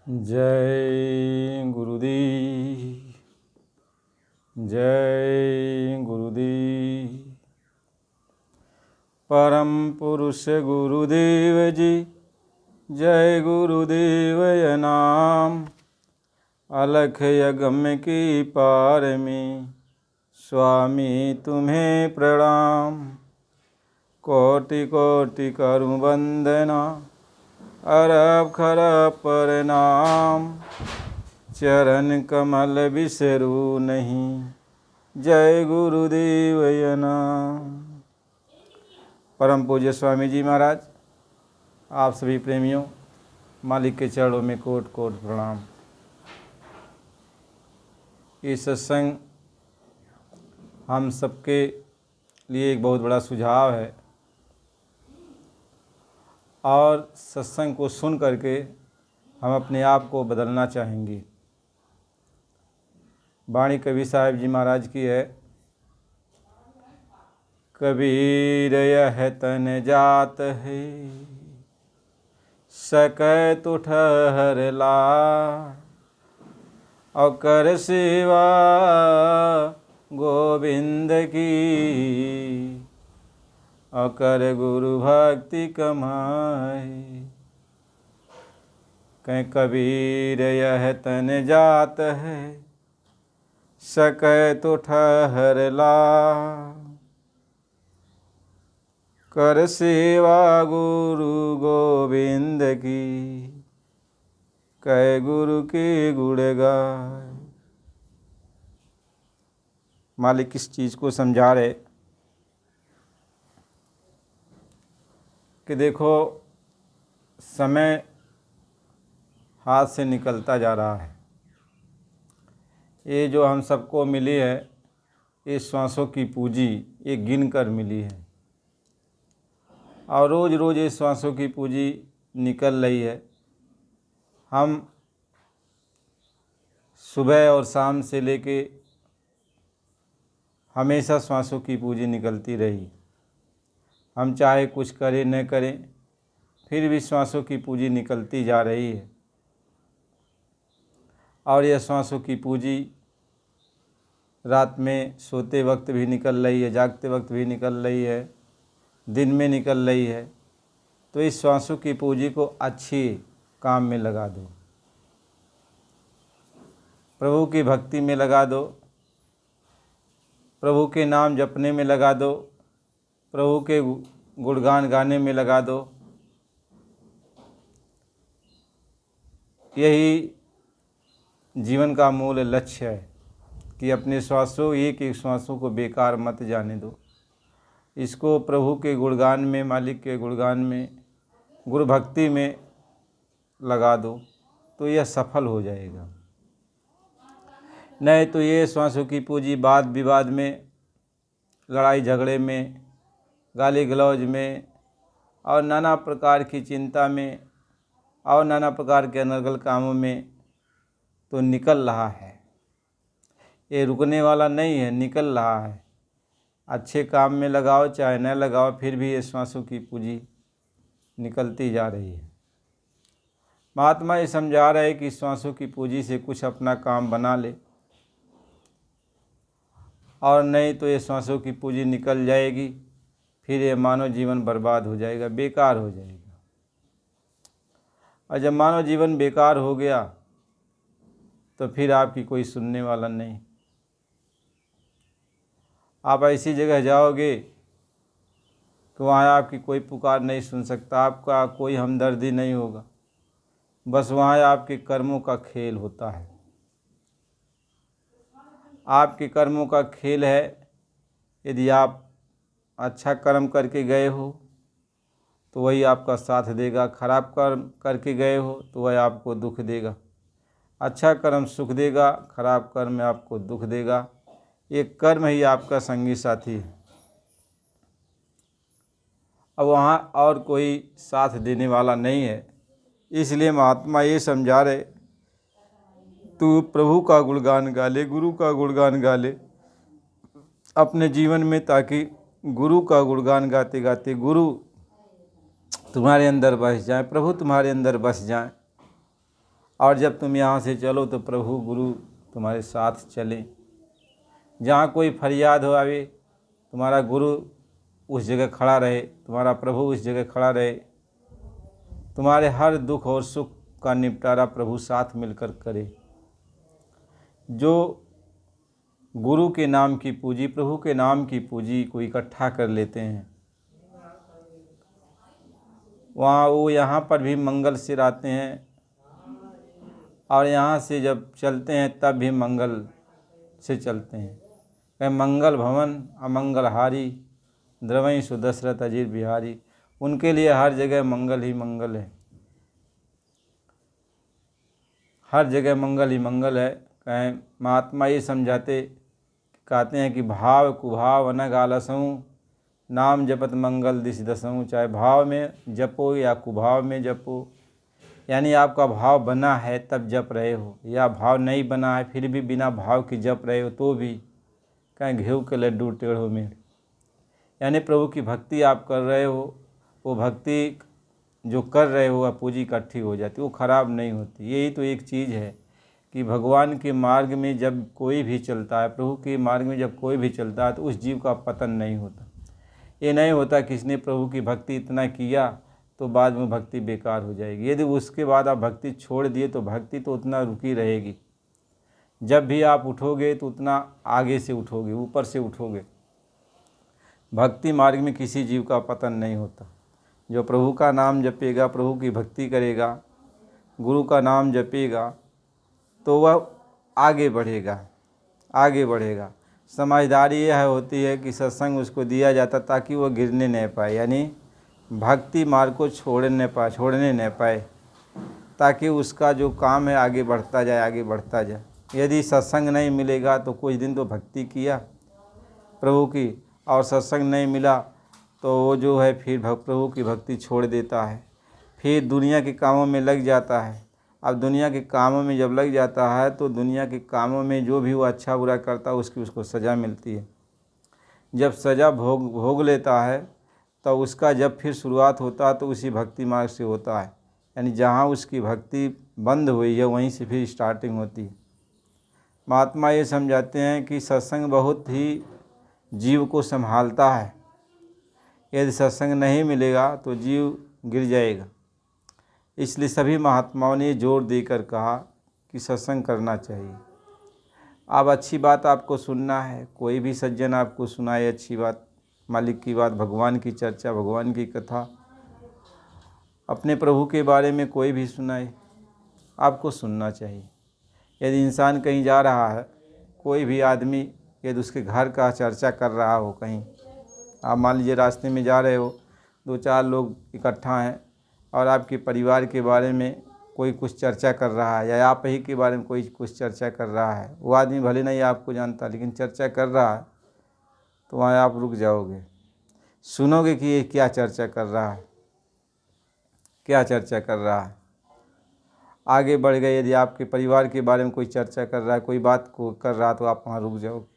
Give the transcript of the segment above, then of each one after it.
जय गुरुदेव, जय गुरुदेव। परम पुरुष गुरुदेव जी, जय गुरुदेव नाम। अलख यज्ञ की पार में स्वामी तुम्हें प्रणाम। कोटि कोटि करूं वंदना, अरब खरब प्रणाम। चरण कमल बिसरू नहीं, जय गुरुदेव नाम। परम पूज्य स्वामी जी महाराज, आप सभी प्रेमियों, मालिक के चरणों में कोट कोट प्रणाम। ये सत्संग हम सबके लिए एक बहुत बड़ा सुझाव है और सत्संग को सुन करके हम अपने आप को बदलना चाहेंगे। वाणी कबीर साहब जी महाराज की है, कबीर यह तन जात है, सकै तो ठहर ला, और कर सेवा गोविंद की, और कर गुरु भक्ति कमाए। कहीं कबीर यह तन जात है, सकै तो ठहर ला, कर सेवा गुरु गोविंद की, कै गुरु के गुण गाए। मालिक किस चीज़ को समझा रहे कि देखो, समय हाथ से निकलता जा रहा है। ये जो हम सबको मिली है, ये श्वासों की पूंजी ये गिन कर मिली है, और रोज़ रोज़ ये श्वासों की पूंजी निकल रही है। हम सुबह और शाम से लेके हमेशा श्वासों की पूंजी निकलती रही। हम चाहे कुछ करें न करें, फिर भी श्वासों की पूंजी निकलती जा रही है। और यह श्वासों की पूंजी रात में सोते वक्त भी निकल रही है, जागते वक्त भी निकल रही है, दिन में निकल रही है। तो इस श्वासों की पूंजी को अच्छी काम में लगा दो, प्रभु की भक्ति में लगा दो, प्रभु के नाम जपने में लगा दो, प्रभु के गुणगान गाने में लगा दो। यही जीवन का मूल लक्ष्य है कि अपने श्वासों, एक एक श्वासों को बेकार मत जाने दो। इसको प्रभु के गुणगान में, मालिक के गुणगान में, गुरु भक्ति में लगा दो, तो यह सफल हो जाएगा। नहीं तो ये श्वासों की पूंजी वाद विवाद में, लड़ाई झगड़े में, गाली गलौज में, और नाना प्रकार की चिंता में, और नाना प्रकार के अनर्गल कामों में तो निकल रहा है। ये रुकने वाला नहीं है, निकल रहा है। अच्छे काम में लगाओ चाहे न लगाओ, फिर भी ये श्वासों की पूंजी निकलती जा रही है। महात्मा ये समझा रहे हैं कि श्वासों की पूंजी से कुछ अपना काम बना ले, और नहीं तो ये श्वासों की पूंजी निकल जाएगी, फिर ये मानव जीवन बर्बाद हो जाएगा, बेकार हो जाएगा। और जब मानव जीवन बेकार हो गया तो फिर आपकी कोई सुनने वाला नहीं। आप ऐसी जगह जाओगे कि वहाँ आपकी कोई पुकार नहीं सुन सकता, आपका कोई हमदर्दी नहीं होगा। बस वहाँ आपके कर्मों का खेल होता है। आपके कर्मों का खेल है। यदि आप अच्छा कर्म करके गए हो तो वही आपका साथ देगा, खराब कर्म करके गए हो तो वह आपको दुख देगा। अच्छा कर्म सुख देगा, खराब कर्म में आपको दुख देगा। ये कर्म ही आपका संगी साथी है। अब वहाँ और कोई साथ देने वाला नहीं है। इसलिए महात्मा ये समझा रहे, तू प्रभु का गुणगान गा ले, गुरु का गुणगान गा ले अपने जीवन में, ताकि गुरु का गुणगान गाते गाते गुरु तुम्हारे अंदर बस जाए, प्रभु तुम्हारे अंदर बस जाए, और जब तुम यहाँ से चलो तो प्रभु गुरु तुम्हारे साथ चले। जहाँ कोई फरियाद हो आवे, तुम्हारा गुरु उस जगह खड़ा रहे, तुम्हारा प्रभु उस जगह खड़ा रहे। तुम्हारे हर दुख और सुख का निपटारा प्रभु साथ मिलकर करे। जो गुरु के नाम की पूजी, प्रभु के नाम की पूजी को इकट्ठा कर लेते हैं, वहाँ वो यहाँ पर भी मंगल सिर आते हैं, और यहाँ से जब चलते हैं तब भी मंगल से चलते हैं। कहीं मंगल भवन अमंगलहारी, द्रवई सुदशरथ अजीर बिहारी। उनके लिए हर जगह मंगल ही मंगल है, हर जगह मंगल ही मंगल है। कहें महात्मा ये कहते हैं कि भाव कुभाव अनग आलसऊँ, नाम जपत मंगल दिश दसऊँ। चाहे भाव में जपो या कुभाव में जपो, यानी आपका भाव बना है तब जप रहे हो, या भाव नहीं बना है फिर भी बिना भाव की जप रहे हो तो भी कहें घेऊ के लड्डू टेढ़ो मेढ़। यानी प्रभु की भक्ति आप कर रहे हो, वो भक्ति जो कर रहे हो वह पूजी इकट्ठी हो जाती, वो खराब नहीं होती। यही तो एक चीज़ है कि भगवान के मार्ग में जब कोई भी चलता है, प्रभु के मार्ग में जब कोई भी चलता है तो उस जीव का पतन नहीं होता। ये नहीं होता कि इसने प्रभु की भक्ति इतना किया तो बाद में भक्ति बेकार हो जाएगी। यदि उसके बाद आप भक्ति छोड़ दिए तो भक्ति तो उतना रुकी रहेगी। जब भी आप उठोगे तो उतना आगे से उठोगे, ऊपर से उठोगे। भक्ति मार्ग में किसी जीव का पतन नहीं होता। जो प्रभु का नाम जपेगा, प्रभु की भक्ति करेगा, गुरु का नाम जपेगा तो वह आगे बढ़ेगा, आगे बढ़ेगा। समझदारी यह होती है कि सत्संग उसको दिया जाता ताकि वह गिरने नहीं पाए, यानी भक्ति मार्ग को छोड़ने नहीं पाए, ताकि उसका जो काम है आगे बढ़ता जाए, आगे बढ़ता जाए। यदि सत्संग नहीं मिलेगा तो कुछ दिन तो भक्ति किया प्रभु की, और सत्संग नहीं मिला तो वो जो है फिर प्रभु की भक्ति छोड़ देता है, फिर दुनिया के कामों में लग जाता है। अब दुनिया के कामों में जब लग जाता है तो दुनिया के कामों में जो भी वो अच्छा बुरा करता है उसको सज़ा मिलती है। जब सज़ा भोग लेता है तो उसका जब फिर शुरुआत होता है तो उसी भक्ति मार्ग से होता है, यानी जहाँ उसकी भक्ति बंद हुई है वहीं से फिर स्टार्टिंग होती है। महात्मा ये समझाते हैं कि सत्संग बहुत ही जीव को संभालता है। यदि सत्संग नहीं मिलेगा तो जीव गिर जाएगा। इसलिए सभी महात्माओं ने जोर देकर कहा कि सत्संग करना चाहिए। अब अच्छी बात आपको सुनना है, कोई भी सज्जन आपको सुनाए अच्छी बात, मालिक की बात, भगवान की चर्चा, भगवान की कथा, अपने प्रभु के बारे में कोई भी सुनाए, आपको सुनना चाहिए। यदि इंसान कहीं जा रहा है, कोई भी आदमी यदि उसके घर का चर्चा कर रहा हो, कहीं आप मान लीजिए रास्ते में जा रहे हो, 2-4 लोग इकट्ठा हैं और आपके परिवार के बारे में कोई कुछ चर्चा कर रहा है, या आप ही के बारे में कोई कुछ चर्चा कर रहा है, वो आदमी भले नहीं आपको जानता लेकिन चर्चा कर रहा है, तो वहाँ आप रुक जाओगे, सुनोगे कि ये क्या चर्चा कर रहा है, क्या चर्चा कर रहा है। आगे बढ़ गए, यदि आपके परिवार के बारे में कोई चर्चा कर रहा है, कोई बात को कर रहा, तो आप वहाँ रुक जाओगे।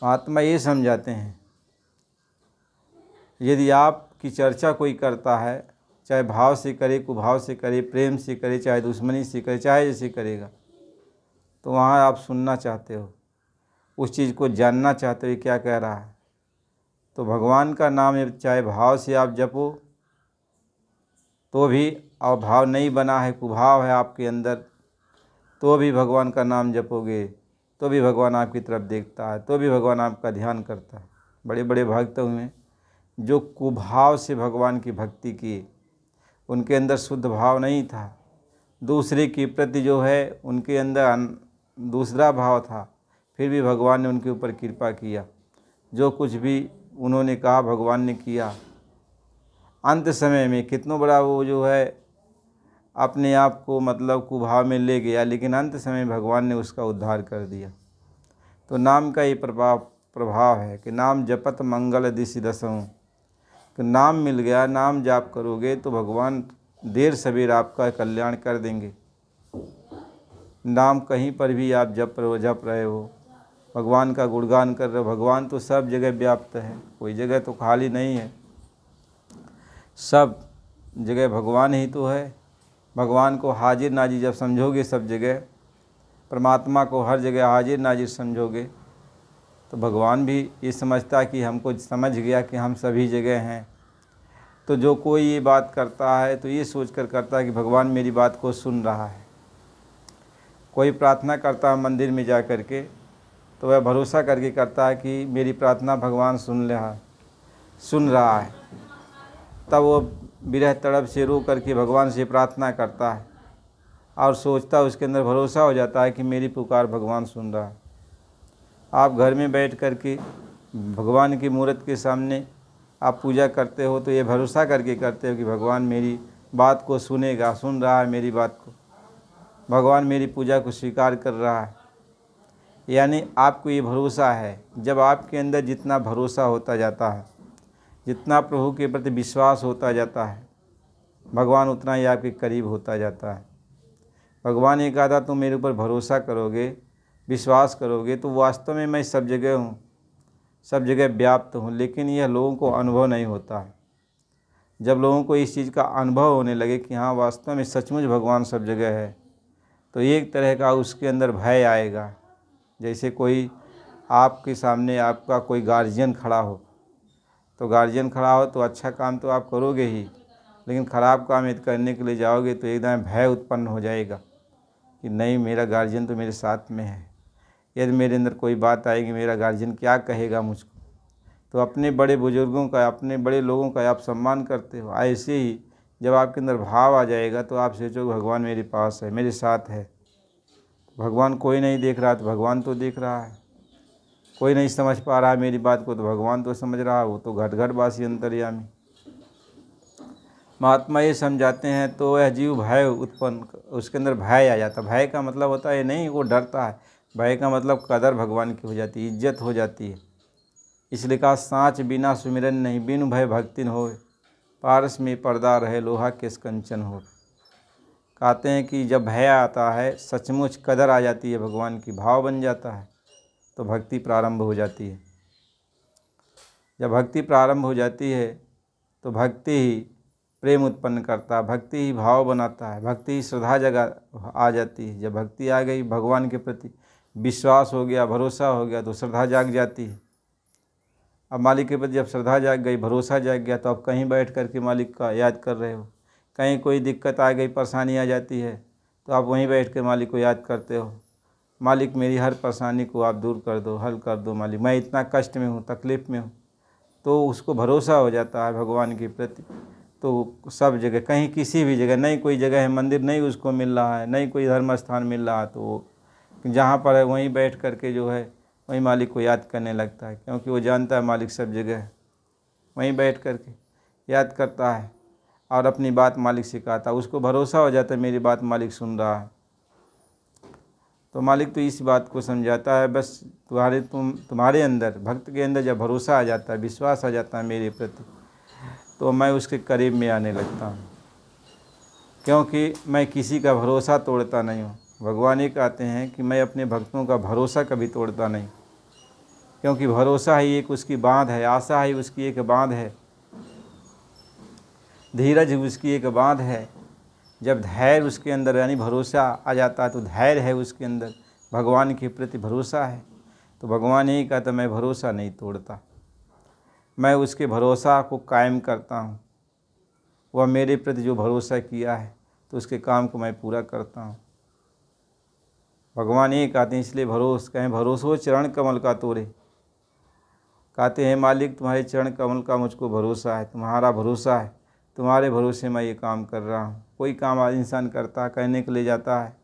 महात्मा ये समझाते हैं यदि आपकी चर्चा कोई करता है, चाहे भाव से करे, कुभाव से करे, प्रेम से करे, चाहे दुश्मनी से करे, चाहे जैसे करेगा, तो वहाँ आप सुनना चाहते हो, उस चीज़ को जानना चाहते हो क्या कह रहा है, तो भगवान का नाम चाहे भाव से आप जपो तो भी, और भाव नहीं बना है, कुभाव है आपके अंदर, तो भी भगवान का नाम जपोगे तो भी भगवान आपकी तरफ देखता है, तो भी भगवान आपका ध्यान करता है। बड़े बड़े भक्त हुए जो कुभाव से भगवान की भक्ति किए, उनके अंदर शुद्ध भाव नहीं था, दूसरे के प्रति जो है उनके अंदर दूसरा भाव था, फिर भी भगवान ने उनके ऊपर कृपा किया। जो कुछ भी उन्होंने कहा भगवान ने किया। अंत समय में कितना बड़ा वो जो है अपने आप को मतलब कुभाव में ले गया, लेकिन अंत समय भगवान ने उसका उद्धार कर दिया। तो नाम का ये प्रभाव है कि नाम जपत मंगल दिशि दसऊँ, तो नाम मिल गया, नाम जाप करोगे तो भगवान देर सवेर आपका कल्याण कर देंगे। नाम कहीं पर भी आप जप रहे हो, भगवान का गुणगान कर रहे हो, भगवान तो सब जगह व्याप्त है, कोई जगह तो खाली नहीं है, सब जगह भगवान ही तो है। भगवान को हाजिर नाजिर जब समझोगे सब जगह, परमात्मा को हर जगह हाजिर नाजिर समझोगे, तो भगवान भी ये समझता है कि हमको समझ गया कि हम सभी जगह हैं। तो जो कोई ये बात करता है तो ये सोच कर करता है कि भगवान मेरी बात को सुन रहा है। कोई प्रार्थना करता है मंदिर में जा कर के, तो वह भरोसा करके करता है कि मेरी प्रार्थना भगवान सुन रहा है। तब वो विरह तड़प से रो करके भगवान से प्रार्थना करता है और सोचता है, उसके अंदर भरोसा हो जाता है कि मेरी पुकार भगवान सुन रहा है। आप घर में बैठ कर के भगवान की मूर्त के सामने आप पूजा करते हो तो ये भरोसा करके करते हो कि भगवान मेरी बात को सुनेगा, सुन रहा है मेरी बात को, भगवान मेरी पूजा को स्वीकार कर रहा है। यानी आपको ये भरोसा है। जब आपके अंदर जितना भरोसा होता जाता है, जितना प्रभु के प्रति विश्वास होता जाता है, भगवान उतना ही आपके करीब होता जाता है। भगवान ये कहा था तुम मेरे ऊपर भरोसा करोगे, विश्वास करोगे तो वास्तव में मैं सब जगह हूँ, सब जगह व्याप्त हूँ, लेकिन यह लोगों को अनुभव नहीं होता है। जब लोगों को इस चीज़ का अनुभव होने लगे कि हाँ वास्तव में सचमुच भगवान सब जगह है, तो एक तरह का उसके अंदर भय आएगा। जैसे कोई आपके सामने आपका कोई गार्जियन खड़ा हो, तो गार्जियन खड़ा हो तो अच्छा काम तो आप करोगे ही, लेकिन ख़राब काम यदि करने के लिए जाओगे तो एकदम भय उत्पन्न हो जाएगा कि नहीं मेरा गार्जियन तो मेरे साथ में है, यदि मेरे अंदर कोई बात आएगी मेरा गार्जियन क्या कहेगा मुझको। तो अपने बड़े बुजुर्गों का, अपने बड़े लोगों का आप सम्मान करते हो। ऐसे ही जब आपके अंदर भाव आ जाएगा तो आप सोचोगे भगवान मेरे पास है, मेरे साथ है। भगवान कोई नहीं देख रहा तो भगवान तो देख रहा है, कोई नहीं समझ पा रहा है मेरी बात को तो भगवान तो समझ रहा है, वो तो घट घट वासी अंतर्यामी। महात्मा ये समझाते हैं तो वह जीव भय उत्पन्न, उसके अंदर भय आ जाता। भय का मतलब होता है नहीं वो डरता है, भय का मतलब कदर भगवान की हो जाती है, इज्जत हो जाती है। इसलिए कहा साँच बिना सुमिरन नहीं, बिनु भय भक्तिन हो, पारस में पर्दा रहे लोहा केस कंचन हो। कहते हैं कि जब भय आता है सचमुच कदर आ जाती है भगवान की, भाव बन जाता है तो भक्ति प्रारंभ हो जाती है। जब भक्ति प्रारंभ हो जाती है तो भक्ति ही प्रेम उत्पन्न करता है, भक्ति ही भाव बनाता है, भक्ति ही श्रद्धा जगह आ जाती है। जब भक्ति आ गई, भगवान के प्रति विश्वास हो गया, भरोसा हो गया तो श्रद्धा जाग जाती है। अब मालिक के प्रति जब श्रद्धा जाग गई, भरोसा जाग गया तो अब कहीं बैठ कर के मालिक का याद कर रहे हो। कहीं कोई दिक्कत आ गई, परेशानी आ जाती है तो आप वहीं बैठ कर मालिक को याद करते हो, मालिक मेरी हर परेशानी को आप दूर कर दो, हल कर दो मालिक, मैं इतना कष्ट में हूँ, तकलीफ़ में हूँ। तो उसको भरोसा हो जाता है भगवान के प्रति। तो सब जगह, कहीं किसी भी जगह, नहीं कोई जगह है मंदिर नहीं उसको मिल रहा है, नहीं कोई धर्म स्थान मिल रहा, तो वो जहाँ पर है वहीं बैठ कर के जो है वहीं मालिक को याद करने लगता है, क्योंकि वो जानता है मालिक सब जगह है। वहीं बैठ कर के याद करता है और अपनी बात मालिक से कहता है, उसको भरोसा हो जाता है मेरी बात मालिक सुन रहा है। तो मालिक तो इस बात को समझाता है, बस तुम्हारे अंदर, भक्त के अंदर जब भरोसा आ जाता है, विश्वास आ जाता है मेरे प्रति, तो मैं उसके करीब में आने लगता हूँ, क्योंकि मैं किसी का भरोसा तोड़ता नहीं हूँ। भगवान ये कहते हैं कि मैं अपने भक्तों का भरोसा कभी तोड़ता नहीं, क्योंकि भरोसा ही एक उसकी बाँध है, आशा ही उसकी एक बाँध है, धीरज उसकी एक बाँध है। जब धैर्य उसके अंदर यानी भरोसा आ जाता है तो धैर्य है उसके अंदर, भगवान के प्रति भरोसा है, तो भगवान यही कहता मैं भरोसा नहीं तोड़ता, मैं उसके भरोसा को कायम करता हूँ। वह मेरे प्रति जो भरोसा किया है तो उसके काम को मैं पूरा करता हूँ। भगवान यही कहते हैं, इसलिए कहें भरोसो चरण कमल का तोरे। कहते हैं मालिक तुम्हारे चरण कमल का मुझको भरोसा है, तुम्हारा भरोसा है, तुम्हारे भरोसे मैं ये काम कर रहा हूँ। कोई काम आज इंसान करता है, करने के लिए जाता है,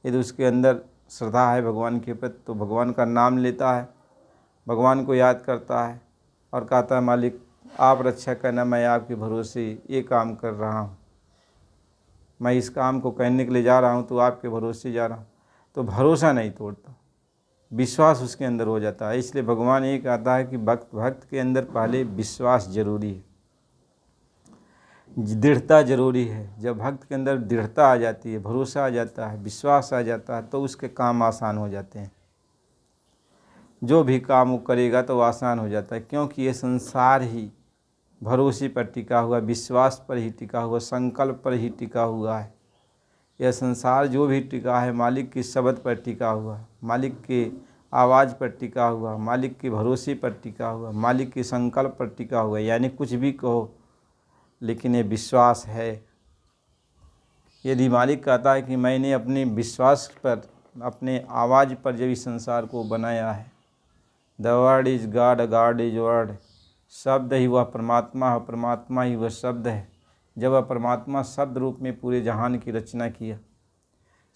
यदि उसके अंदर श्रद्धा है भगवान के प्रति तो भगवान का नाम लेता है, भगवान को याद करता है और कहता है मालिक आप रक्षा करना, मैं आपके भरोसे ये काम कर रहा हूँ, मैं इस काम को करने के लिए जा रहा हूँ तो आपके भरोसे जा रहा हूँ। तो भरोसा नहीं तोड़ता, विश्वास उसके अंदर हो जाता है। इसलिए भगवान ये कहता है कि भक्त के अंदर पहले विश्वास जरूरी है, दृढ़ता जरूरी है। जब भक्त के अंदर दृढ़ता आ जाती है, भरोसा आ जाता है, विश्वास आ जाता है तो उसके काम आसान हो जाते हैं। जो भी काम वो करेगा तो आसान हो जाता है, क्योंकि ये संसार ही भरोसे पर टिका हुआ, विश्वास पर ही टिका हुआ, संकल्प पर ही टिका हुआ है। यह संसार जो भी टिका है मालिक की शब्द पर टिका हुआ, मालिक के आवाज़ पर टिका हुआ, मालिक के भरोसे पर टिका हुआ, मालिक के संकल्प पर टिका हुआ। यानी कुछ भी कहो लेकिन ये विश्वास है। यदि मालिक कहता है कि मैंने अपने विश्वास पर, अपने आवाज़ पर जब इस संसार को बनाया है, the word is God, God is word, शब्द ही वह परमात्मा है, परमात्मा ही वह शब्द है। जब वह परमात्मा शब्द रूप में पूरे जहान की रचना किया,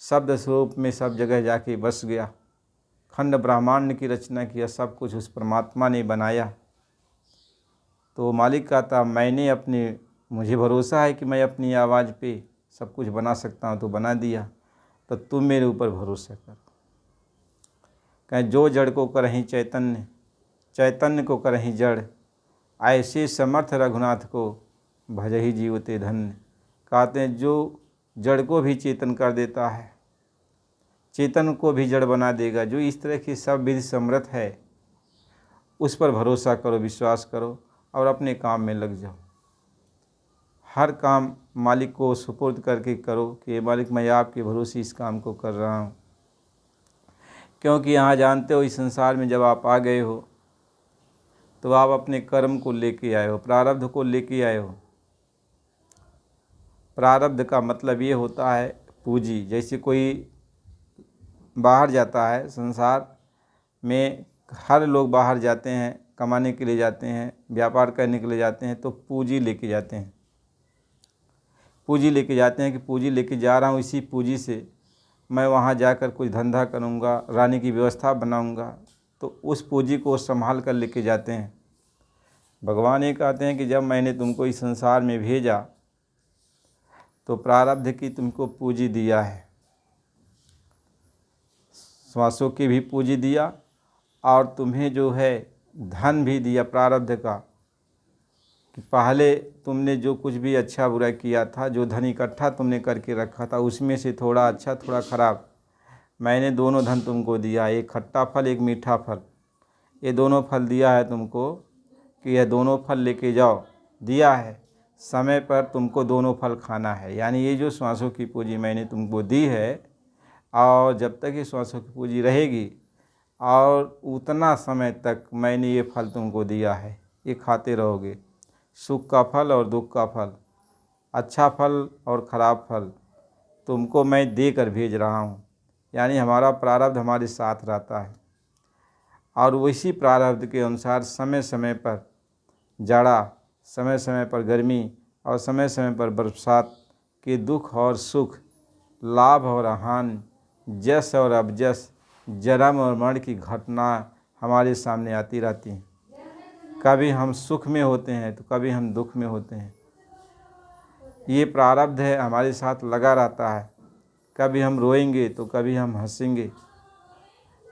शब्द स्वरूप में सब जगह जाके बस गया, खंड ब्रह्मांड की रचना किया, सब कुछ उस परमात्मा ने बनाया। तो मालिक कहता मैंने अपने, मुझे भरोसा है कि मैं अपनी आवाज़ पे सब कुछ बना सकता हूँ, तो बना दिया, तो तुम मेरे ऊपर भरोसा कर। कहें जो जड़ को करहीं चैतन्य, चैतन्य को करहीं जड़, ऐसे समर्थ रघुनाथ को भजहि जीवते धन्य। कहते हैं जो जड़ को भी चेतन कर देता है, चेतन को भी जड़ बना देगा, जो इस तरह की सब विधि समर्थ है, उस पर भरोसा करो, विश्वास करो और अपने काम में लग जाओ। हर काम मालिक को सुपुर्द करके करो कि मालिक मैं आपके भरोसे इस काम को कर रहा हूँ। क्योंकि यहाँ जानते हो इस संसार में जब आप आ गए हो तो आप अपने कर्म को लेके आए हो, प्रारब्ध को लेके आए हो। प्रारब्ध का मतलब ये होता है पूंजी। जैसे कोई बाहर जाता है, संसार में हर लोग बाहर जाते हैं, कमाने के लिए जाते हैं, व्यापार करने के लिए जाते हैं, तो पूंजी लेके जाते हैं। पूंजी लेके जाते हैं कि पूंजी लेके जा रहा हूँ, इसी पूंजी से मैं वहाँ जाकर कुछ धंधा करूँगा, रहने की व्यवस्था बनाऊँगा, तो उस पूंजी को संभाल कर लेके जाते हैं। भगवान ये कहते हैं कि जब मैंने तुमको इस संसार में भेजा तो प्रारब्ध की तुमको पूंजी दिया है, श्वासों की भी पूंजी दिया और तुम्हें जो है धन भी दिया प्रारब्ध का, कि पहले तुमने जो कुछ भी अच्छा बुरा किया था, जो धन इकट्ठा तुमने करके रखा था, उसमें से थोड़ा अच्छा थोड़ा खराब मैंने दोनों धन तुमको दिया, एक खट्टा फल एक मीठा फल। ये दोनों फल दिया है तुमको कि यह दोनों फल लेके जाओ, दिया है, समय पर तुमको दोनों फल खाना है। यानी ये जो श्वासों की पूंजी मैंने तुमको दी है, और जब तक ये श्वासों की पूंजी रहेगी और उतना समय तक मैंने ये फल तुमको दिया है, ये खाते रहोगे। सुख का फल और दुख का फल, अच्छा फल और ख़राब फल तुमको मैं दे कर भेज रहा हूँ। यानी हमारा प्रारब्ध हमारे साथ रहता है और उसी प्रारब्ध के अनुसार समय समय पर जाड़ा, समय समय पर गर्मी और समय समय पर बरसात के दुख और सुख, लाभ और हानि, जस और अबजस, जन्म और मरण की घटना हमारे सामने आती रहती हैं। कभी हम सुख में होते हैं तो कभी हम दुख में होते हैं। ये प्रारब्ध है, हमारे साथ लगा रहता है। कभी हम रोएंगे तो कभी हम हंसेंगे।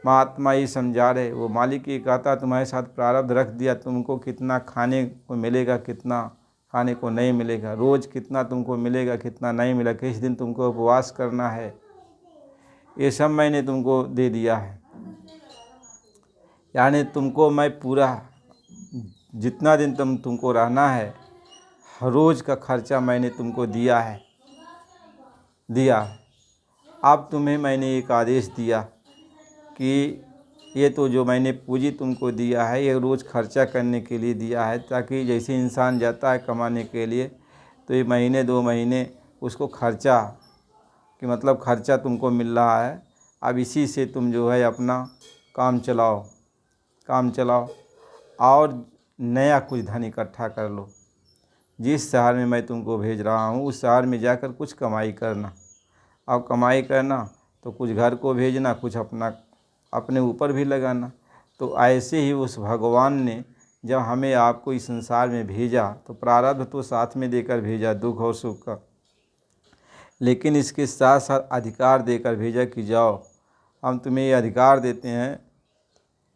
महात्मा ये समझा रहे, वो मालिक ये कहता तुम्हारे साथ प्रारब्ध रख दिया, तुमको कितना खाने को मिलेगा, कितना खाने को नहीं मिलेगा, रोज़ कितना तुमको मिलेगा, कितना नहीं मिलेगा, किस दिन तुमको उपवास करना है, ये सब मैंने तुमको दे दिया है। यानी तुमको मैं पूरा जितना दिन तुमको रहना है, हर रोज़ का खर्चा मैंने तुमको दिया है। अब तुम्हें मैंने एक आदेश दिया कि ये तो जो मैंने पूंजी तुमको दिया है, ये रोज़ खर्चा करने के लिए दिया है, ताकि जैसे इंसान जाता है कमाने के लिए तो ये महीने 2 महीने उसको खर्चा कि मतलब खर्चा तुमको मिल रहा है। अब इसी से तुम जो है अपना काम चलाओ और नया कुछ धन इकट्ठा कर लो। जिस शहर में मैं तुमको भेज रहा हूँ उस शहर में जाकर कुछ कमाई करना, और कमाई करना तो कुछ घर को भेजना, कुछ अपने ऊपर भी लगाना। तो ऐसे ही उस भगवान ने जब हमें आपको इस संसार में भेजा तो प्रारब्ध तो साथ में देकर भेजा, दुख और सुख का, लेकिन इसके साथ साथ अधिकार देकर भेजा कि जाओ, हम तुम्हें ये अधिकार देते हैं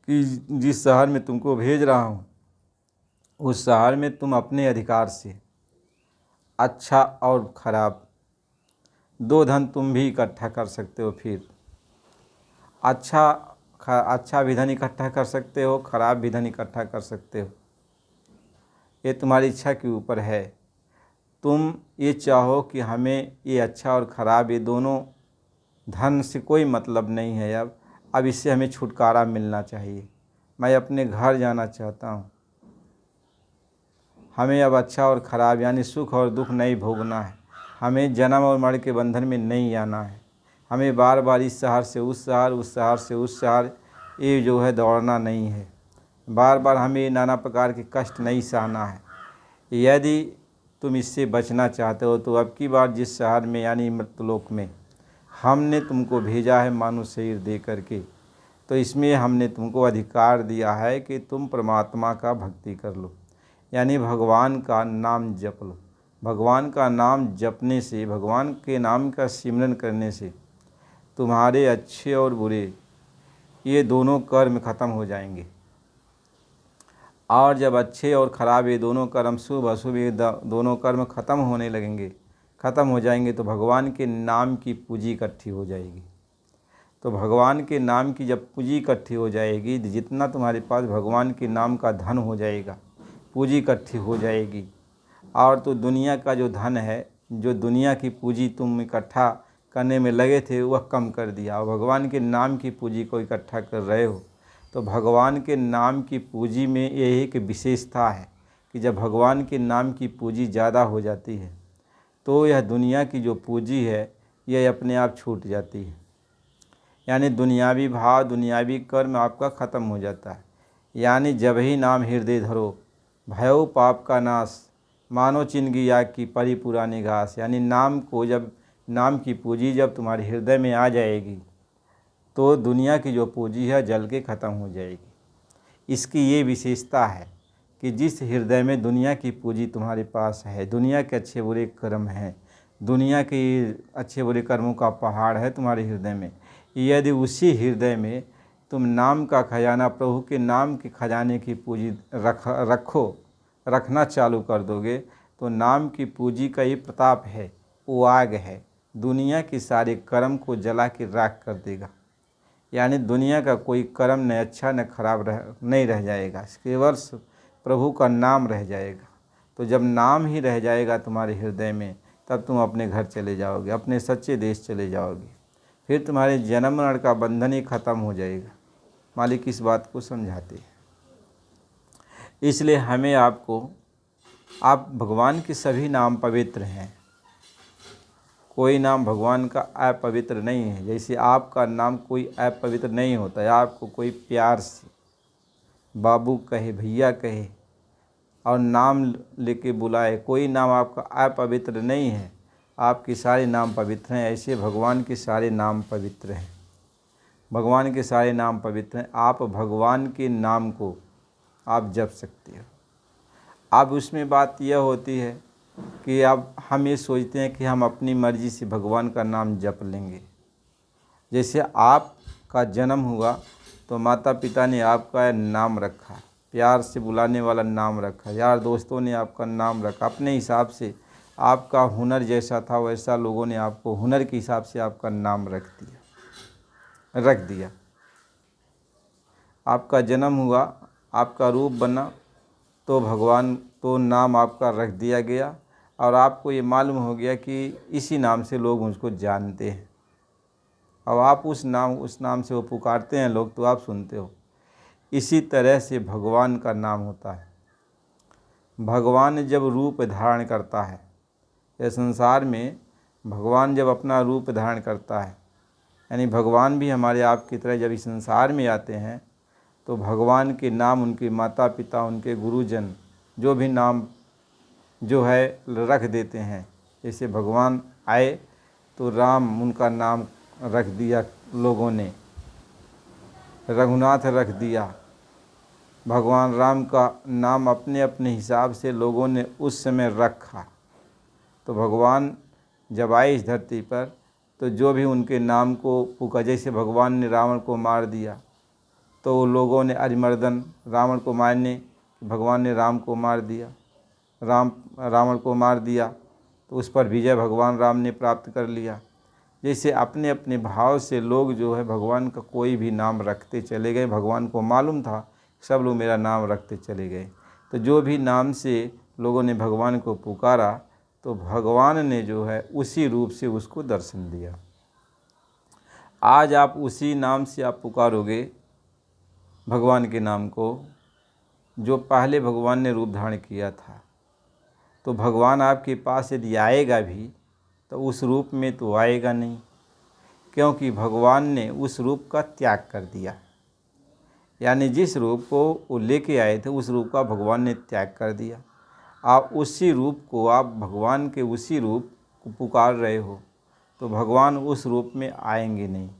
कि जिस शहर में तुमको भेज रहा हूँ उस शहर में तुम अपने अधिकार से अच्छा और ख़राब 2 धन तुम भी इकट्ठा कर सकते हो। फिर अच्छा भी धन इकट्ठा कर सकते हो, ख़राब भी धन इकट्ठा कर सकते हो। ये तुम्हारी इच्छा के ऊपर है। तुम ये चाहो कि हमें ये अच्छा और ख़राब ये दोनों, धन से कोई मतलब नहीं है, अब इससे हमें छुटकारा मिलना चाहिए, मैं अपने घर जाना चाहता हूँ, हमें अब अच्छा और ख़राब यानी सुख और दुख नहीं भोगना है, हमें जन्म और मरण के बंधन में नहीं आना है, हमें बार बार इस शहर से उस शहर, उस शहर से उस शहर ये जो है दौड़ना नहीं है, बार बार हमें नाना प्रकार के कष्ट नहीं सहना है। यदि तुम इससे बचना चाहते हो तो अब की बार जिस शहर में यानी मृतलोक में हमने तुमको भेजा है मानव शरीर दे करके, तो इसमें हमने तुमको अधिकार दिया है कि तुम परमात्मा का भक्ति कर लो, यानी भगवान का नाम जप लो। भगवान का नाम जपने से, भगवान के नाम का सिमरन करने से तुम्हारे अच्छे और बुरे ये दोनों कर्म खत्म हो जाएंगे। और जब अच्छे और ख़राब ये दोनों कर्म, शुभ अशुभ ये दोनों कर्म खत्म होने लगेंगे, ख़त्म हो जाएंगे, तो भगवान के नाम की पूंजी इकट्ठी हो जाएगी। तो भगवान के नाम की जब पूंजी इकट्ठी हो जाएगी, जितना तुम्हारे पास भगवान के नाम का धन हो जाएगा, पूंजी इकट्ठी हो जाएगी, और तो दुनिया का जो धन है, जो दुनिया की पूंजी तुम इकट्ठा करने में लगे थे वह कम कर दिया, और भगवान के नाम की पूंजी को इकट्ठा कर रहे हो। तो भगवान के नाम की पूंजी में यही एक विशेषता है कि जब भगवान के नाम की पूंजी ज़्यादा हो जाती है तो यह दुनिया की जो पूंजी है यह अपने आप छूट जाती है, यानी दुनियावी भाव, दुनियावी कर्म आपका ख़त्म हो जाता है। यानी जब ही नाम हृदय धरो भयो पाप का नाश, मानो चिन्ह आग की परी पुरानी घास। यानी नाम को जब, नाम की पूंजी जब तुम्हारे हृदय में आ जाएगी तो दुनिया की जो पूंजी है जल के ख़त्म हो जाएगी। इसकी ये विशेषता है कि जिस हृदय में दुनिया की पूंजी तुम्हारे पास है, दुनिया के अच्छे बुरे कर्म हैं, दुनिया के अच्छे बुरे कर्मों का पहाड़ है तुम्हारे हृदय में, यदि उसी हृदय में तुम नाम का खजाना, प्रभु के नाम के खजाने की पूंजी रखना चालू कर दोगे, तो नाम की पूंजी का ये प्रताप है, वो आग है, दुनिया के सारे कर्म को जला के राख कर देगा। यानी दुनिया का कोई कर्म न अच्छा न खराब नहीं रह जाएगा, केवल प्रभु का नाम रह जाएगा। तो जब नाम ही रह जाएगा तुम्हारे हृदय में, तब तुम अपने घर चले जाओगे, अपने सच्चे देश चले जाओगे, फिर तुम्हारे जन्म मरण का बंधन ही खत्म हो जाएगा। मालिक इस बात को समझाते हैं। इसलिए हमें आप भगवान के सभी नाम पवित्र हैं, कोई नाम भगवान का अपवित्र नहीं है। जैसे आपका नाम कोई अपवित्र नहीं होता है, आपको कोई प्यार से बाबू कहे, भैया कहे और नाम लेके बुलाए, कोई नाम आपका अपवित्र नहीं है, आपके सारे नाम पवित्र हैं। ऐसे भगवान के सारे नाम पवित्र हैं, भगवान के सारे नाम पवित्र हैं। आप भगवान के नाम को आप जप सकते हो। अब उसमें बात यह होती है कि अब हम ये सोचते हैं कि हम अपनी मर्ज़ी से भगवान का नाम जप लेंगे। जैसे आपका जन्म हुआ तो माता पिता ने आपका नाम रखा, प्यार से बुलाने वाला नाम रखा, यार दोस्तों ने आपका नाम रखा, अपने हिसाब से आपका हुनर जैसा था वैसा लोगों ने आपको हुनर के हिसाब से आपका नाम रख दिया। आपका जन्म हुआ, आपका रूप बना, तो नाम आपका रख दिया गया, और आपको ये मालूम हो गया कि इसी नाम से लोग मुझको जानते हैं। अब आप उस नाम से वो पुकारते हैं लोग, तो आप सुनते हो। इसी तरह से भगवान का नाम होता है। भगवान जब रूप धारण करता है, इस संसार में भगवान जब अपना रूप धारण करता है, यानी भगवान भी हमारे आप की तरह जब इस संसार में आते हैं, तो भगवान के नाम उनके माता पिता, उनके गुरुजन जो भी नाम जो है रख देते हैं। जैसे भगवान आए तो राम, उनका नाम रख दिया लोगों ने, रघुनाथ रख दिया। भगवान राम का नाम अपने अपने हिसाब से लोगों ने उस समय रखा। तो भगवान जब आए इस धरती पर, तो जो भी उनके नाम को पुकार, जैसे भगवान ने रावण को मार दिया, तो लोगों ने अरिमर्दन, रावण को मारने, भगवान ने राम को मार दिया, रावण को मार दिया, तो उस पर विजय भगवान राम ने प्राप्त कर लिया। जैसे अपने अपने भाव से लोग जो है भगवान का कोई भी नाम रखते चले गए। भगवान को मालूम था सब लोग मेरा नाम रखते चले गए, तो जो भी नाम से लोगों ने भगवान को पुकारा, तो भगवान ने जो है उसी रूप से उसको दर्शन दिया। आज आप उसी नाम से आप पुकारोगे भगवान के नाम को, जो पहले भगवान ने रूप धारण किया था, तो भगवान आपके पास यदि आएगा भी तो उस रूप में तो आएगा नहीं, क्योंकि भगवान ने उस रूप का त्याग कर दिया। यानी जिस रूप को वो लेके आए थे उस रूप का भगवान ने त्याग कर दिया। आप उसी रूप को, आप भगवान के उसी रूप को पुकार रहे हो, तो भगवान उस रूप में आएंगे नहीं।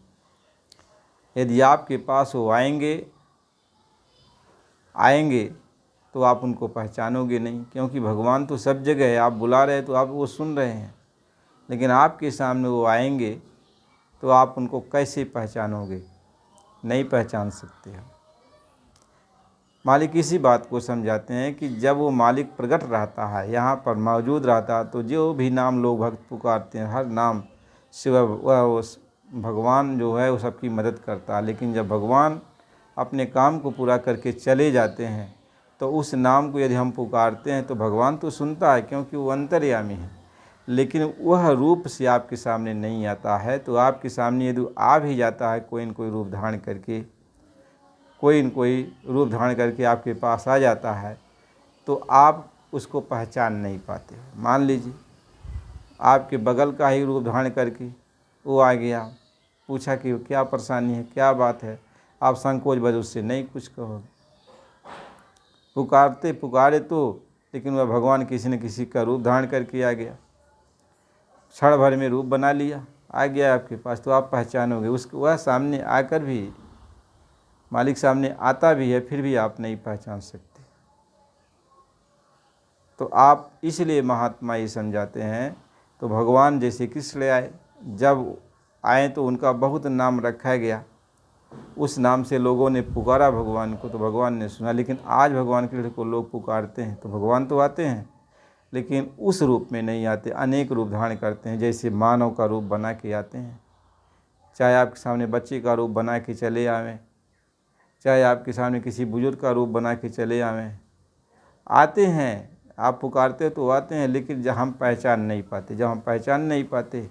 यदि आपके पास वो आएंगे तो आप उनको पहचानोगे नहीं, क्योंकि भगवान तो सब जगह है। आप बुला रहे हैं तो आप वो सुन रहे हैं, लेकिन आपके सामने वो आएंगे तो आप उनको कैसे पहचानोगे? नहीं पहचान सकते हो। मालिक इसी बात को समझाते हैं कि जब वो मालिक प्रकट रहता है, यहाँ पर मौजूद रहता है, तो जो भी नाम लोग भक्त पुकारते हैं, हर नाम से वह भगवान जो है वो सबकी मदद करता है। लेकिन जब भगवान अपने काम को पूरा करके चले जाते हैं तो उस नाम को यदि हम पुकारते हैं तो भगवान तो सुनता है, क्योंकि वो अंतर्यामी है। लेकिन वह रूप से आपके सामने नहीं आता है। तो आपके सामने यदि आ भी जाता है कोई न कोई रूप धारण करके, कोई न कोई रूप धारण करके आपके पास आ जाता है, तो आप उसको पहचान नहीं पाते। मान लीजिए आपके बगल का ही रूप धारण करके वो आ गया, पूछा कि क्या परेशानी है, क्या बात है, आप संकोच बस उससे नहीं कुछ कहोगे। पुकारे तो, लेकिन वह भगवान किसी न किसी का रूप धारण करके आ गया, क्षण भर में रूप बना लिया, आ गया आपके पास, तो आप पहचानोगे उसको। वह सामने आकर भी, मालिक सामने आता भी है, फिर भी आप नहीं पहचान सकते। तो आप इसलिए महात्मा ये समझाते हैं, तो भगवान जैसे कृष्ण आए, जब आए तो उनका बहुत नाम रखा गया, उस नाम से लोगों ने पुकारा भगवान को, तो भगवान ने सुना। लेकिन आज भगवान कृष्ण को लोग पुकारते हैं तो भगवान तो आते हैं, लेकिन उस रूप में नहीं आते, अनेक रूप धारण करते हैं। जैसे मानव का रूप बना के आते हैं, चाहे आपके सामने बच्चे का रूप बना के चले आवें, चाहे आपके सामने किसी बुजुर्ग का रूप बना के चले आवें, आते हैं। आप पुकारते तो आते हैं, लेकिन जब हम पहचान नहीं पाते,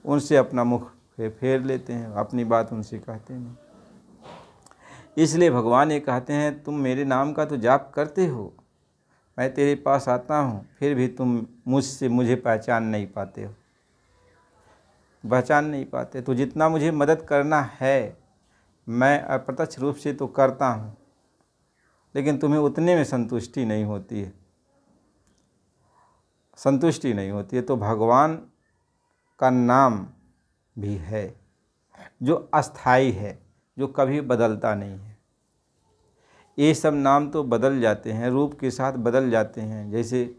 उनसे अपना मुख फेर लेते हैं, अपनी बात उनसे कहते नहीं। इसलिए भगवान ये कहते हैं, तुम मेरे नाम का तो जाप करते हो, मैं तेरे पास आता हूँ, फिर भी तुम मुझे पहचान नहीं पाते। तो जितना मुझे मदद करना है मैं अप्रत्यक्ष रूप से तो करता हूँ, लेकिन तुम्हें उतने में संतुष्टि नहीं होती है। तो भगवान का नाम भी है जो अस्थाई है, जो कभी बदलता नहीं है। ये सब नाम तो बदल जाते हैं, रूप के साथ बदल जाते हैं। जैसे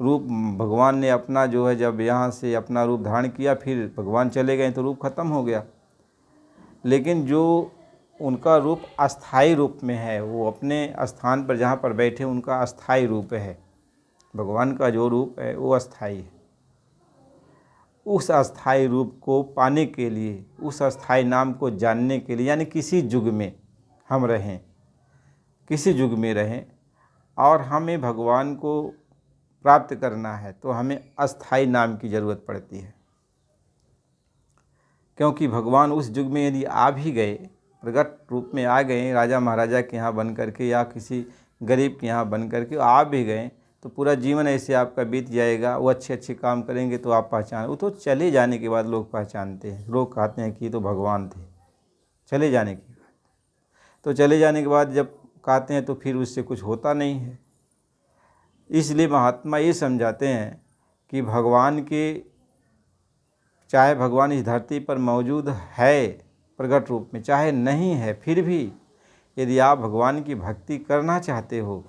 रूप भगवान ने अपना जो है, जब यहाँ से अपना रूप धारण किया, फिर भगवान चले गए तो रूप खत्म हो गया। लेकिन जो उनका रूप अस्थाई रूप में है, वो अपने स्थान पर जहाँ पर बैठे उनका अस्थाई रूप है। भगवान का जो रूप है वो अस्थाई है। उस अस्थाई रूप को पाने के लिए, उस अस्थाई नाम को जानने के लिए, यानी किसी युग में हम रहें, किसी युग में रहें और हमें भगवान को प्राप्त करना है, तो हमें अस्थाई नाम की ज़रूरत पड़ती है। क्योंकि भगवान उस युग में यदि आ भी गए, प्रगट रूप में आ गए, राजा महाराजा के यहाँ बन करके या किसी गरीब के यहाँ बन करके आ भी गए, तो पूरा जीवन ऐसे आपका बीत जाएगा। वो अच्छे अच्छे काम करेंगे तो आप पहचान, वो तो चले जाने के बाद लोग पहचानते हैं। लोग कहते हैं कि तो भगवान थे, चले जाने के बाद। तो चले जाने के बाद जब कहते हैं तो फिर उससे कुछ होता नहीं है। इसलिए महात्मा ये समझाते हैं कि चाहे भगवान इस धरती पर मौजूद है प्रकट रूप में, चाहे नहीं है, फिर भी यदि आप भगवान की भक्ति करना चाहते हो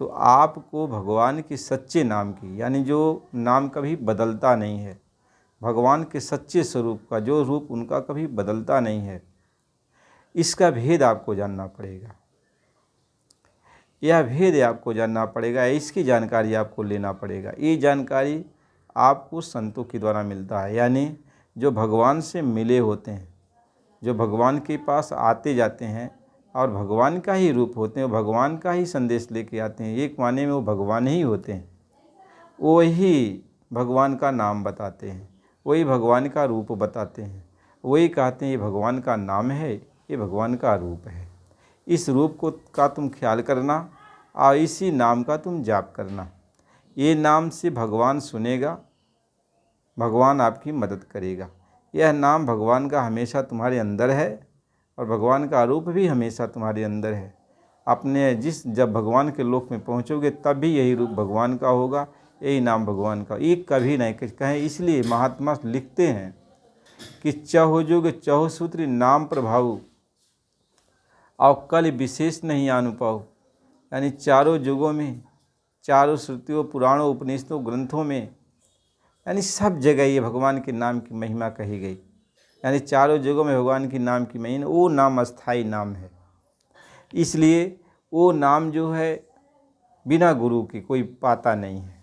तो आपको भगवान के सच्चे नाम की, यानी जो नाम कभी बदलता नहीं है, भगवान के सच्चे स्वरूप का, जो रूप उनका कभी बदलता नहीं है, इसका भेद आपको जानना पड़ेगा। यह भेद आपको जानना पड़ेगा, इसकी जानकारी आपको लेना पड़ेगा। ये जानकारी आपको संतों के द्वारा मिलता है, यानी जो भगवान से मिले होते हैं, जो भगवान के पास आते जाते हैं और भगवान का ही रूप होते हैं, भगवान का ही संदेश लेके आते हैं। एक माने में वो भगवान ही होते हैं, वो ही भगवान का नाम बताते हैं, वही भगवान का रूप बताते हैं, वही कहते हैं ये भगवान का नाम है, ये भगवान का रूप है। इस रूप का तुम ख्याल करना और इसी नाम का तुम जाप करना। ये नाम से भगवान सुनेगा, भगवान आपकी मदद करेगा। यह नाम भगवान का हमेशा तुम्हारे अंदर है और भगवान का रूप भी हमेशा तुम्हारे अंदर है। अपने जब भगवान के लोक में पहुँचोगे तब भी यही रूप भगवान का होगा, यही नाम भगवान का, एक कभी नहीं कहें। इसलिए महात्मा लिखते हैं कि चहु जुग चहु सूत्र नाम प्रभाव और कल विशेष नहीं आनु पाओ। यानी चारों युगों में, चारों श्रुतियों, पुराणों, उपनिषदों, ग्रंथों में, यानी सब जगह ये भगवान के नाम की महिमा कही गई। यानी चारों युगों में भगवान के नाम की महिमा, वो नाम अस्थाई नाम है। इसलिए वो नाम जो है बिना गुरु के कोई पाता नहीं है।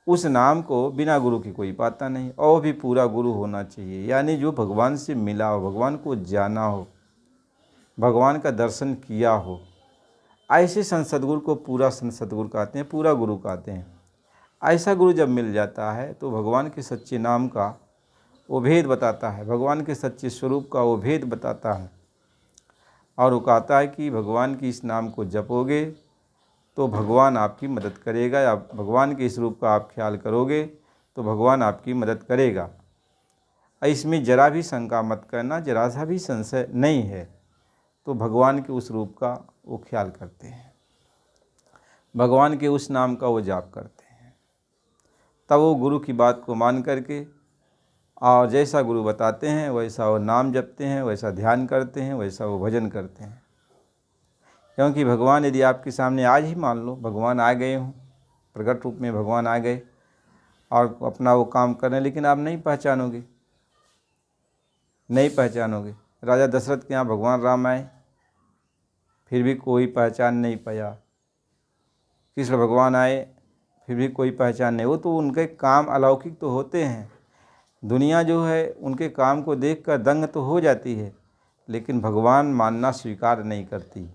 उस नाम को बिना गुरु के कोई पाता नहीं, और भी पूरा गुरु होना चाहिए। यानी जो भगवान से मिला हो, भगवान को जाना हो, भगवान का दर्शन किया हो, ऐसे संत सद्गुरु को पूरा संत सद्गुरु कहते हैं, पूरा गुरु कहते हैं। ऐसा गुरु जब मिल जाता है तो भगवान के सच्चे नाम का वो भेद बताता है, भगवान के सच्चे स्वरूप का वो भेद बताता है। और वो कहता है कि भगवान की इस नाम को जपोगे तो भगवान आपकी मदद करेगा, या भगवान के इस रूप का आप ख्याल करोगे तो भगवान आपकी मदद करेगा। इसमें जरा भी शंका मत करना, जरा सा भी संशय नहीं है। तो भगवान के उस रूप का वो ख्याल करते हैं, भगवान के उस नाम का वो जाप करते हैं। तब वो गुरु की बात को मान करके और जैसा गुरु बताते हैं वैसा वो नाम जपते हैं, वैसा ध्यान करते हैं, वैसा वो भजन करते हैं। क्योंकि भगवान यदि आपके सामने आज ही मान लो भगवान आ गए हों, प्रकट रूप में भगवान आ गए और अपना वो काम करने, लेकिन आप नहीं पहचानोगे, नहीं पहचानोगे। राजा दशरथ के यहाँ भगवान राम आए, फिर भी कोई पहचान नहीं पाया। कृष्ण भगवान आए, फिर भी कोई पहचान नहीं। वो तो उनके काम अलौकिक तो होते हैं, दुनिया जो है उनके काम को देखकर दंग तो हो जाती है, लेकिन भगवान मानना स्वीकार नहीं करती।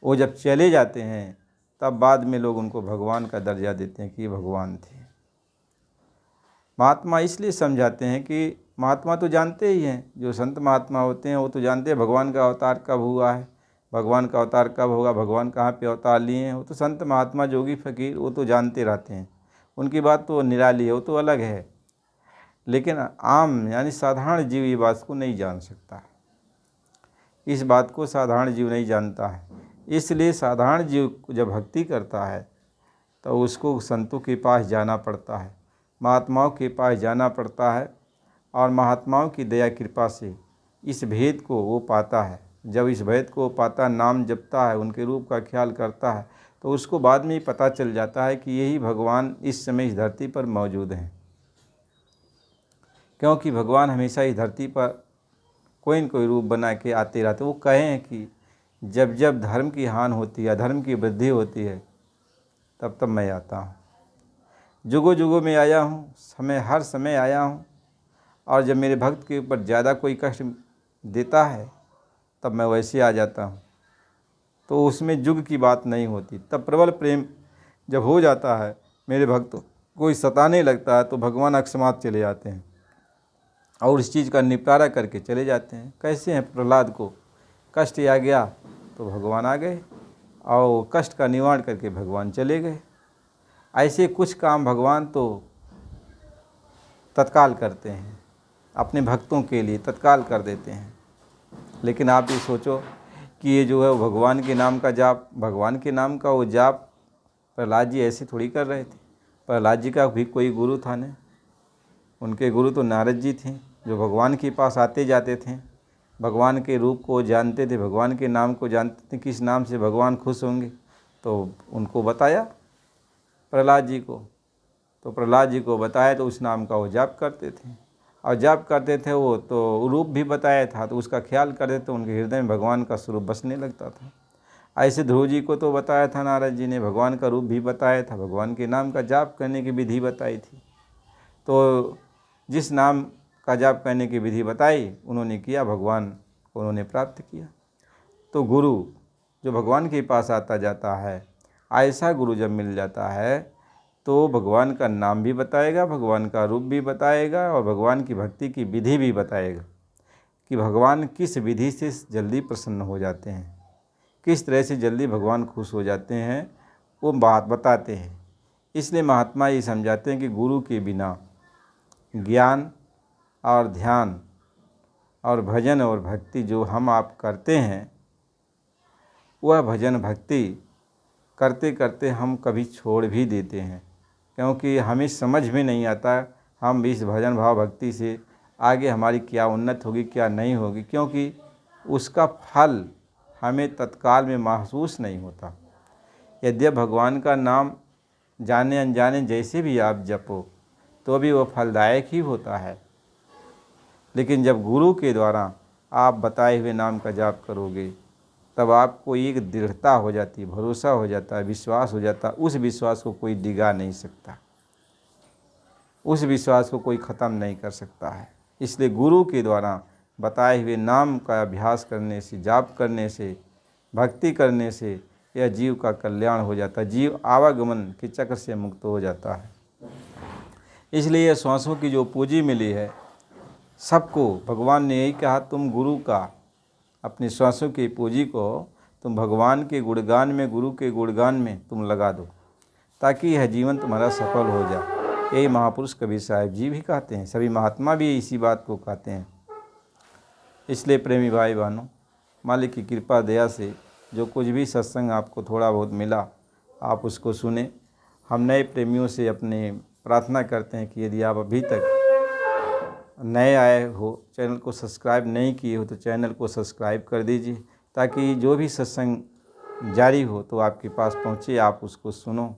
वो जब चले जाते हैं तब बाद में लोग उनको भगवान का दर्जा देते हैं कि ये भगवान थे। महात्मा इसलिए समझाते हैं कि महात्मा तो जानते ही हैं, जो संत महात्मा होते हैं वो तो जानते हैं भगवान का अवतार कब हुआ है, भगवान का अवतार कब होगा, भगवान कहाँ पे अवतार लिए हैं। वो तो संत महात्मा, जोगी, फकीर वो तो जानते रहते हैं, उनकी बात तो निराली है, वो तो अलग है। लेकिन आम यानी साधारण जीव ये बात को नहीं जान सकता, इस बात को साधारण जीव नहीं जानता है। इसलिए साधारण जीव जब भक्ति करता है तो उसको संतों के पास जाना पड़ता है, महात्माओं के पास जाना पड़ता है, और महात्माओं की दया कृपा से इस भेद को वो पाता है। जब इस भेद को पाता, नाम जपता है, उनके रूप का ख्याल करता है, तो उसको बाद में ही पता चल जाता है कि यही भगवान इस समय इस धरती पर मौजूद हैं। क्योंकि भगवान हमेशा इस धरती पर कोई न कोई रूप बना के आते रहते। वो कहे हैं कि जब जब धर्म की हानि होती है, धर्म की वृद्धि होती है, तब तब मैं आता हूँ। जुगों जुगों में आया हूँ, हर समय आया हूँ, और जब मेरे भक्त के ऊपर ज़्यादा कोई कष्ट देता है तब मैं वैसे आ जाता हूँ। तो उसमें युग की बात नहीं होती। तब प्रबल प्रेम जब हो जाता है, मेरे भक्त कोई सताने लगता है, तो भगवान अकस्मात चले जाते हैं और इस चीज़ का निपटारा करके चले जाते हैं। कैसे हैं, प्रहलाद को कष्ट आ गया तो भगवान आ गए और कष्ट का निवारण करके भगवान चले गए। ऐसे कुछ काम भगवान तो तत्काल करते हैं, अपने भक्तों के लिए तत्काल कर देते हैं। लेकिन आप ये सोचो कि ये जो है वो भगवान के नाम का जाप, भगवान के नाम का वो जाप प्रहलाद जी ऐसे थोड़ी कर रहे थे। प्रहलाद जी का भी कोई गुरु था न, उनके गुरु तो नारद जी थे, जो भगवान के पास आते जाते थे, भगवान के रूप को जानते थे, भगवान के नाम को जानते थे, किस नाम से भगवान खुश होंगे। तो उनको बताया प्रहलाद जी को, तो प्रहलाद जी को बताया तो उस नाम का वो जाप करते थे, और जाप करते थे वो तो रूप भी बताया था तो उसका ख्याल करते तो उनके हृदय में भगवान का स्वरूप बसने लगता था। ऐसे ध्रुव जी को तो बताया था नारद जी ने, भगवान का रूप भी बताया था, भगवान के नाम का जाप करने की विधि बताई थी। तो जिस नाम का जाप करने की विधि बताई उन्होंने किया, भगवान को उन्होंने प्राप्त किया। तो गुरु जो भगवान के पास आता जाता है, ऐसा गुरु जब मिल जाता है तो भगवान का नाम भी बताएगा, भगवान का रूप भी बताएगा और भगवान की भक्ति की विधि भी बताएगा कि भगवान किस विधि से जल्दी प्रसन्न हो जाते हैं, किस तरह से जल्दी भगवान खुश हो जाते हैं, वो बात बताते हैं। इसलिए महात्मा ये समझाते हैं कि गुरु के बिना ज्ञान और ध्यान और भजन और भक्ति जो हम आप करते हैं, वह भजन भक्ति करते करते हम कभी छोड़ भी देते हैं, क्योंकि हमें समझ में नहीं आता हम इस भजन भाव भक्ति से आगे हमारी क्या उन्नत होगी क्या नहीं होगी, क्योंकि उसका फल हमें तत्काल में महसूस नहीं होता। यद्यपि भगवान का नाम जाने अनजाने जैसे भी आप जपो तो भी वह फलदायक ही होता है, लेकिन जब गुरु के द्वारा आप बताए हुए नाम का जाप करोगे तब आपको एक दृढ़ता हो जाती है, भरोसा हो जाता है, विश्वास हो जाता है। उस विश्वास को कोई डिगा नहीं सकता, उस विश्वास को कोई ख़त्म नहीं कर सकता है। इसलिए गुरु के द्वारा बताए हुए नाम का अभ्यास करने से, जाप करने से, भक्ति करने से यह जीव का कल्याण हो जाता है, जीव आवागमन के चक्र से मुक्त हो जाता है। इसलिए यह श्वासों की जो पूंजी मिली है सबको भगवान ने यही कहा, तुम गुरु का अपनी श्वासों की पूंजी को तुम भगवान के गुणगान में, गुरु के गुणगान में तुम लगा दो, ताकि यह जीवन तुम्हारा सफल हो जाए। यही महापुरुष कबीर साहिब जी भी कहते हैं, सभी महात्मा भी इसी बात को कहते हैं। इसलिए प्रेमी भाई बहनों, मालिक की कृपा दया से जो कुछ भी सत्संग आपको थोड़ा बहुत मिला आप उसको सुने। हम नए प्रेमियों से अपने प्रार्थना करते हैं कि यदि आप अभी तक नए आए हो, चैनल को सब्सक्राइब नहीं किए हो तो चैनल को सब्सक्राइब कर दीजिए, ताकि जो भी सत्संग जारी हो तो आपके पास पहुँचे, आप उसको सुनो।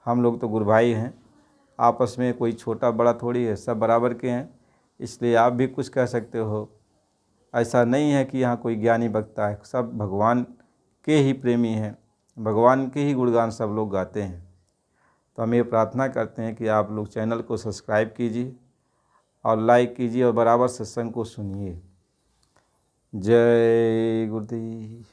हम लोग तो गुरु भाई हैं, आपस में कोई छोटा बड़ा थोड़ी है, सब बराबर के हैं। इसलिए आप भी कुछ कह सकते हो, ऐसा नहीं है कि यहाँ कोई ज्ञानी वक्ता है, सब भगवान के ही प्रेमी हैं, भगवान के ही गुणगान सब लोग गाते हैं। तो हम ये प्रार्थना करते हैं कि आप लोग चैनल को सब्सक्राइब कीजिए और लाइक कीजिए और बराबर सत्संग को सुनिए। जय गुरुदेव।